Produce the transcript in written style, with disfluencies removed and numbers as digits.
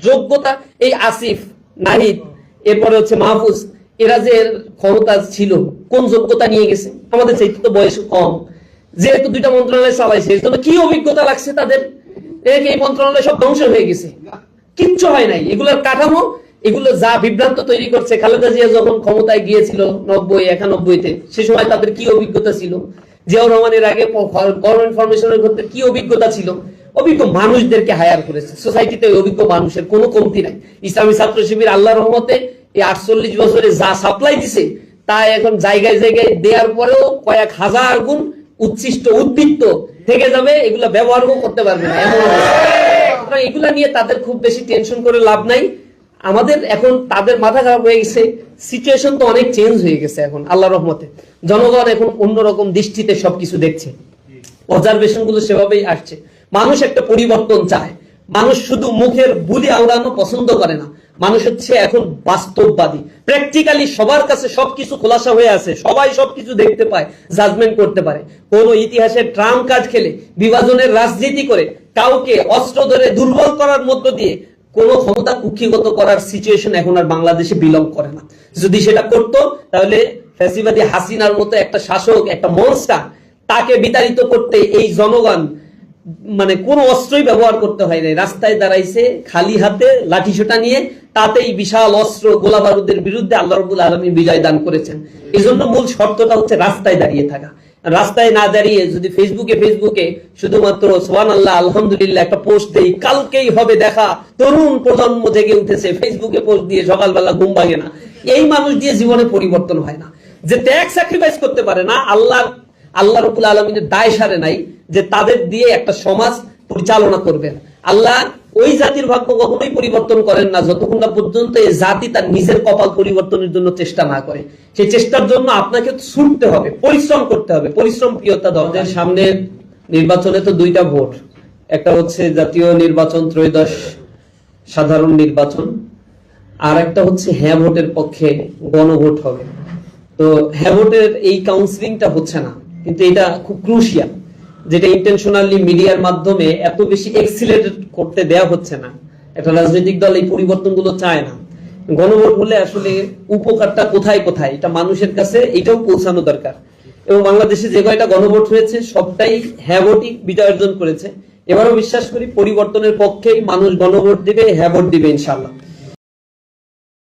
যোগ্যতা, এই আসিফ, নাহিদ, এরপরে হচ্ছে মাহফুজ, এরা যে ক্ষমতা ছিল কোন যোগ্যতা নিয়ে গেছে? আমাদের চাইতে তো বয়স কম, যেহেতু দুইটা মন্ত্রণালয় চালাইছে, এর জন্য কি অভিজ্ঞতা লাগছে তাদের? এই মন্ত্রণালয় সব ধ্বংস হয়ে গেছে, কিচ্ছু হয় নাই। এগুলোর কাঠামো, এগুলো যা বিভ্রান্ত তৈরি করছে। খালেদা জিয়া যখন ক্ষমতায় গিয়েছিল 90-91-তে, সে সময় তাদের কি অভিজ্ঞতা ছিল? জিয়াউর রহমানের আগে গভর্নমেন্ট ফরমেশনের ক্ষেত্রে কি অভিজ্ঞতা ছিল? অভিজ্ঞ মানুষদেরকে হায়ার করেছে। সোসাইটিতে অভিজ্ঞ মানুষের কোনো কমতি নাই। ইসলামী ছাত্র শিবির আল্লাহর রহমতে এই 48 বছরে যা সাপ্লাই দিছে, তা এখন জায়গায় জায়গায় দেওয়ার পরেও কয়েক হাজার গুণ উচ্ছিষ্ট উদ্বৃত্ত থেকে যাবে, এগুলা ব্যবহারও করতে পারবে না এমন অবস্থা। এগুলা নিয়ে তাদের খুব বেশি টেনশন করে লাভ নাই। আমাদের এখন তাদের মাথা খারাপ হয়ে গেছে, সিচুয়েশন তো অনেক চেঞ্জ হয়ে গেছে এখন আল্লাহর রহমতে। জনগণ এখন অন্যরকম দৃষ্টিতে সবকিছু দেখছে, অবজারভেশন গুলো সেভাবেই আসছে। মানুষ একটা পরিবর্তন চায়। মানুষ শুধু মুখের বুলি আওড়ানো পছন্দ করে না, মানুষ হচ্ছে এখন বাস্তববাদী। প্র্যাকটিক্যালি সবার কাছে সবকিছু খোলাসা হয়ে আছে, সবাই সবকিছু দেখতে পায়, জাজমেন্ট করতে পারে। কোন ইতিহাসের ট্রাম্প কার্ড খেলে, বিভাজনের রাজনীতি করে, কাউকে অস্ত্র ধরে দুর্বল করার মধ্য দিয়ে কোন ক্ষমতা কুক্ষিগত করার সিচুয়েশন এখন আর বাংলাদেশে বিলং করে না। যদি সেটা করতো তাহলে ফ্যাসিবাদী হাসিনার মতো একটা শাসক, একটা মনস্টার, তাকে বিতাড়িত করতে এই জনগণ মানে কোন অস্ত্রই ব্যবহার করতে হয় নাই। রাস্তায় দাঁড়াইছে খালি হাতে লাঠিসোঁটা নিয়ে, তাতেই বিশাল অস্ত্র গোলা বারুদের বিরুদ্ধে আল্লাহ রাব্বুল আলামিন বিজয় দান করেছেন। এই জন্য মূল শর্তটা হচ্ছে রাস্তায় দাঁড়িয়ে থাকা। রাস্তায় না দাঁড়িয়ে যদি ফেসবুকে শুধুমাত্র সুবহানাল্লাহ আলহামদুলিল্লাহ একটা পোস্ট দেই, কালকেই হবে দেখা, তরুণ প্রজন্ম জেগে উঠেছে, ফেসবুকে পোস্ট দিয়ে সকালবেলা ঘুম ভাঙে না, এই মানুষ দিয়ে জীবনে পরিবর্তন হয় না। যে ত্যাগ স্যাক্রিফাইস করতে পারে না, আল্লাহ রাব্বুল আলামিনের দায় সারে নাই যে তাদের দিয়ে একটা সমাজ পরিচালনা করবেন। আল্লাহ ওই জাতির ভাগ্য কখনোই পরিবর্তন করেন না যতক্ষণ না পর্যন্ত এই জাতি তার নিজের কপাল পরিবর্তনের জন্য চেষ্টা না করে। সেই চেষ্টার জন্য আপনাকে ছুটতে হবে, পরিশ্রম করতে হবে, পরিশ্রম প্রিয়তা দরদের। সামনে নির্বাচনে তো দুইটা ভোট, একটা হচ্ছে জাতীয় নির্বাচন, ত্রয়োদশ সাধারণ নির্বাচন, আর একটা হচ্ছে হ্যাঁ ভোটের পক্ষে গণভোট হবে। তো হ্যাঁ ভোটের এই কাউন্সিলিংটা হচ্ছে না, কিন্তু এটা খুব ক্রুশিয়াল, যেটা ইন্টেনশনালি মিডিয়ার মাধ্যমে এত বেশি এক্সিলারেট করতে দেয়া হচ্ছে না। একটা রাজনৈতিক দল এই পরিবর্তনগুলো চায় না। গণভোট হলে আসলে উপকারটা কোথায় কোথায় এটা মানুষের কাছে এটাও পৌঁছানো দরকার। এবং বাংলাদেশে যে কয়টা গণভোট হয়েছে সবটাই হ্যাঁ ভোটই বিজয় অর্জন করেছে। এবারও বিশ্বাস করি পরিবর্তনের পক্ষেই মানুষ গণভোট দিবে, হ্যাঁ ভোট দিবে ইনশাআল্লাহ।